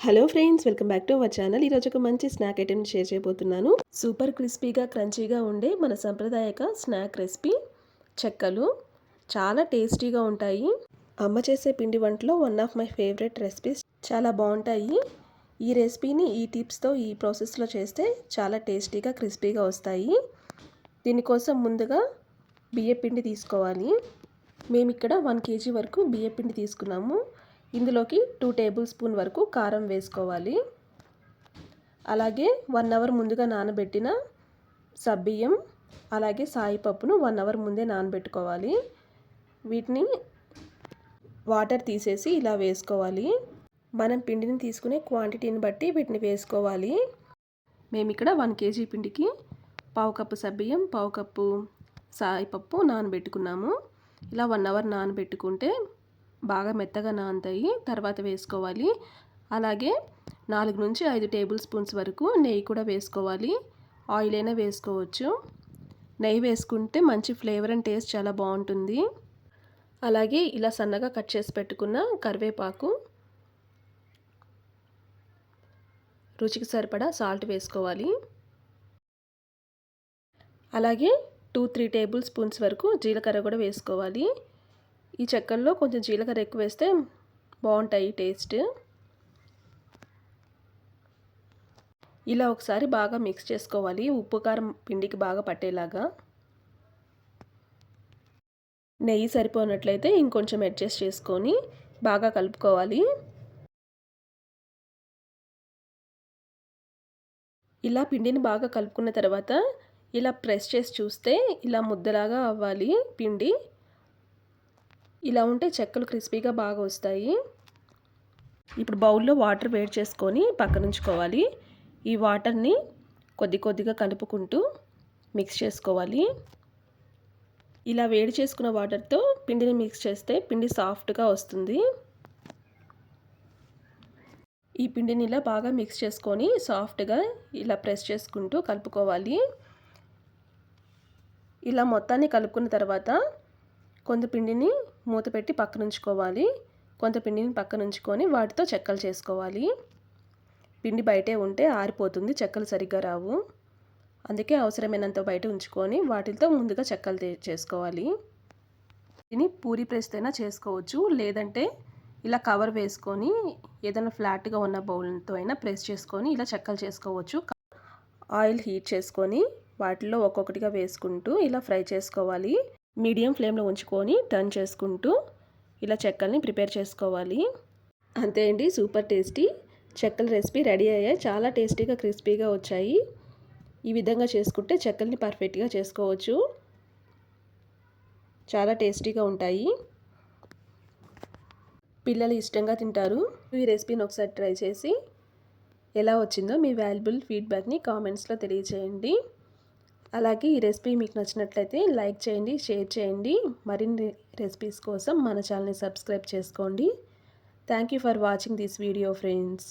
Hello friends, welcome back to our channel. ఈరోజు ఒక మంచి స్నాక్ ఐటెం షేర్ చేయబోతున్నాను. సూపర్ క్రిస్పీగా క్రంచీగా ఉండే మన సాంప్రదాయక స్నాక్ రెసిపీ చెక్కలు. చాలా టేస్టీగా ఉంటాయి. అమ్మ చేసే పిండి వంటలో one of my favourite recipes. చాలా బాగుంటాయి. ఈ రెసిపీని ఈ టిప్స్తో ఈ ప్రాసెస్లో చేస్తే చాలా టేస్టీగా క్రిస్పీగా వస్తాయి. దీనికోసం ముందుగా బియ్యపిండి తీసుకోవాలి. మేము ఇక్కడ 1 kg వరకు బియ్యపిండి తీసుకున్నాము. ఇందులోకి 2 టేబుల్ స్పూన్ వరకు కారం వేసుకోవాలి. అలాగే 1 అవర్ ముందుగా నానబెట్టిన సబ్బియ్యం, అలాగే సాయిపప్పును 1 అవర్ ముందే నానబెట్టుకోవాలి. వీటిని వాటర్ తీసేసి ఇలా వేసుకోవాలి. మనం పిండిని తీసుకునే క్వాంటిటీని బట్టి వీటిని వేసుకోవాలి. మేము ఇక్కడ 1 kg పిండికి 1/2 కప్పు సబ్బియ్యం, 1/2 కప్పు సాయిపప్పు నానబెట్టుకున్నాము. ఇలా 1 అవర్ నానబెట్టుకుంటే బాగా మెత్తగా నానుతాయి. తర్వాత వేసుకోవాలి. అలాగే 4 నుంచి 5 టేబుల్ స్పూన్స్ వరకు నెయ్యి కూడా వేసుకోవాలి. ఆయిల్ అయినా వేసుకోవచ్చు. నెయ్యి వేసుకుంటే మంచి ఫ్లేవర్ అండ్ టేస్ట్ చాలా బాగుంటుంది. అలాగే ఇలా సన్నగా కట్ చేసి పెట్టుకున్న కరివేపాకు, రుచికి సరిపడా సాల్ట్ వేసుకోవాలి. అలాగే 2-3 టేబుల్ స్పూన్స్ వరకు జీలకర్ర కూడా వేసుకోవాలి. ఈ చెక్కల్లో కొంచెం జీలకర్ర ఎక్కువ వేస్తే బాగుంటాయి టేస్ట్. ఇలా ఒకసారి బాగా మిక్స్ చేసుకోవాలి, ఉప్పు కారం పిండికి బాగా పట్టేలాగా. నెయ్యి సరిపోనట్లయితే ఇంకొంచెం అడ్జస్ట్ చేసుకొని బాగా కలుపుకోవాలి. ఇలా పిండిని బాగా కలుపుకున్న తర్వాత ఇలా ప్రెస్ చేసి చూస్తే ఇలా ముద్దలాగా అవ్వాలి పిండి. ఇలా ఉంటే చెక్కలు క్రిస్పీగా బాగా వస్తాయి. ఇప్పుడు బౌల్లో వాటర్ వేడి చేసుకొని పక్కనుంచుకోవాలి. ఈ వాటర్ని కొద్ది కొద్దిగా కలుపుకుంటూ మిక్స్ చేసుకోవాలి. ఇలా వేడి చేసుకున్న వాటర్తో పిండిని మిక్స్ చేస్తే పిండి సాఫ్ట్గా వస్తుంది. ఈ పిండిని ఇలా బాగా మిక్స్ చేసుకొని సాఫ్ట్గా ఇలా ప్రెస్ చేసుకుంటూ కలుపుకోవాలి. ఇలా మొత్తాన్ని కలుపుకున్న తర్వాత కొంత పిండిని మూత పెట్టి పక్కనుంచుకోవాలి. కొంత పిండిని పక్కనుంచుకొని వాటితో చెక్కలు చేసుకోవాలి. పిండి బయటే ఉంటే ఆరిపోతుంది, చెక్కలు సరిగ్గా రావు. అందుకే అవసరమైనంత బయట ఉంచుకొని వాటితో ముందుగా చెక్కలు చేసుకోవాలి. దీన్ని పూరి ప్రెస్తో అయినా చేసుకోవచ్చు, లేదంటే ఇలా కవర్ వేసుకొని ఏదైనా ఫ్లాట్గా ఉన్న బౌల్తో అయినా ప్రెస్ చేసుకొని ఇలా చెక్కలు చేసుకోవచ్చు. ఆయిల్ హీట్ చేసుకొని వాటిలో ఒక్కొక్కటిగా వేసుకుంటూ ఇలా ఫ్రై చేసుకోవాలి. మీడియం ఫ్లేమ్లో ఉంచుకొని టర్న్ చేసుకుంటూ ఇలా చెక్కల్ని ప్రిపేర్ చేసుకోవాలి. అంతే అండి, సూపర్ టేస్టీ చెక్కల రెసిపీ రెడీ అయ్యాయి. చాలా టేస్టీగా క్రిస్పీగా వచ్చాయి. ఈ విధంగా చేసుకుంటే చెక్కల్ని పర్ఫెక్ట్గా చేసుకోవచ్చు. చాలా టేస్టీగా ఉంటాయి. పిల్లలు ఇష్టంగా తింటారు. ఈ రెసిపీని ఒకసారి ట్రై చేసి ఎలా వచ్చిందో మీ వాల్యుబుల్ ఫీడ్బ్యాక్ని కామెంట్స్లో తెలియజేయండి. అలాగే ఈ రెసిపీ మీకు నచ్చినట్లయితే లైక్ చేయండి, షేర్ చేయండి. మరిన్ని రెసిపీస్ కోసం మన ఛానల్ని సబ్స్క్రైబ్ చేసుకోండి. Thank you for watching this video friends.